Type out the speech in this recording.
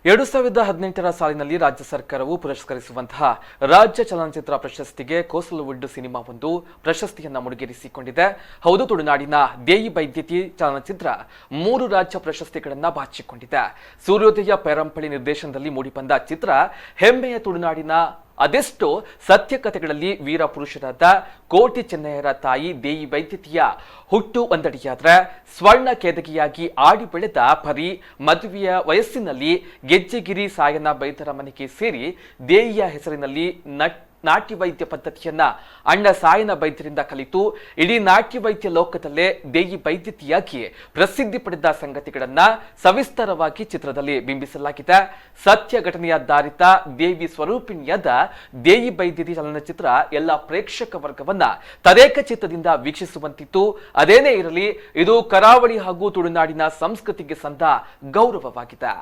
2018ರ ಸಾಲಿನಲ್ಲಿ ರಾಜ್ಯ ಸರ್ಕಾರವು ಪುರಸ್ಕರಿಸುವಂತಹ ರಾಜ್ಯ ಚಲನಚಿತ್ರ ಪ್ರಶಸ್ತಿಗೆ ಕೋಸಲವುಡ್ ಸಿನಿಮಾವೊಂದು ಪ್ರಶಸ್ತಿಯನ್ನ ಮುಡಿಗೇರಿಸಿಕೊಂಡಿದೆ. ಹೌದು, ತುಳುನಾಡಿನ ದೇಯಿ ಬೈದ್ಯತಿ ಚಲನಚಿತ್ರ 3 ರಾಜ್ಯ ಪ್ರಶಸ್ತಿಗಳನ್ನ ಬಾಚಿಕೊಂಡಿದೆ. ಸೂರ್ಯೋದಯ ಪೇರಂಪಳ್ಳಿ ನಿರ್ದೇಶನದಲ್ಲಿ ಮೂಡಿಬಂದ ಚಿತ್ರ ಹೆಮ್ಮೆಯ ತುಳುನಾಡಿನ ಅದೆಷ್ಟೋ ಸತ್ಯ ಕಥೆಗಳಲ್ಲಿ ವೀರ ಪುರುಷರಾದ ಕೋಟಿ ಚೆನ್ನಯ್ಯರ ತಾಯಿ ದೇಯಿ ಬೈದ್ಯತಿಯ ಹುಟ್ಟು ಒಂದಡಿಯಾದ್ರೆ ಸ್ವರ್ಣ ಕೇದಗಿಯಾಗಿ ಆಡಿ ಬೆಳೆದ ಪರಿ ಮದುವೆಯ ವಯಸ್ಸಿನಲ್ಲಿ ಗೆಜ್ಜೆಗಿರಿ ಸಾಯನ ಬೈದರ ಮನೆಗೆ ಸೇರಿ ದೇಯಿಯ ಹೆಸರಿನಲ್ಲಿ ನಾಟ್ಯ ವೈದ್ಯ ಪದ್ಧತಿಯನ್ನ ಅಣ್ಣ ಸಾಯನ ವೈದ್ಯರಿಂದ ಕಲಿತು ಇಡೀ ನಾಟ್ಯ ವೈದ್ಯ ಲೋಕದಲ್ಲೇ ದೇಯಿ ಬೈದ್ಯತಿಯಾಗಿ ಪ್ರಸಿದ್ಧಿ ಪಡೆದ ಸಂಗತಿಗಳನ್ನ ಸವಿಸ್ತಾರವಾಗಿ ಚಿತ್ರದಲ್ಲಿ ಬಿಂಬಿಸಲಾಗಿದೆ. ಸತ್ಯ ಘಟನೆಯಾಧಾರಿತ ದೇವಿ ಸ್ವರೂಪಿಣಿಯಾದ ದೇಯಿ ಬೈದ್ಯತಿ ಚಲನಚಿತ್ರ ಎಲ್ಲ ಪ್ರೇಕ್ಷಕ ವರ್ಗವನ್ನ ತದೇಕ ಚಿತ್ತದಿಂದ ವೀಕ್ಷಿಸುವಂತಿತ್ತು. ಅದೇನೇ ಇರಲಿ, ಇದು ಕರಾವಳಿ ಹಾಗೂ ತುಳುನಾಡಿನ ಸಂಸ್ಕೃತಿಗೆ ಸಂದ ಗೌರವವಾಗಿದೆ.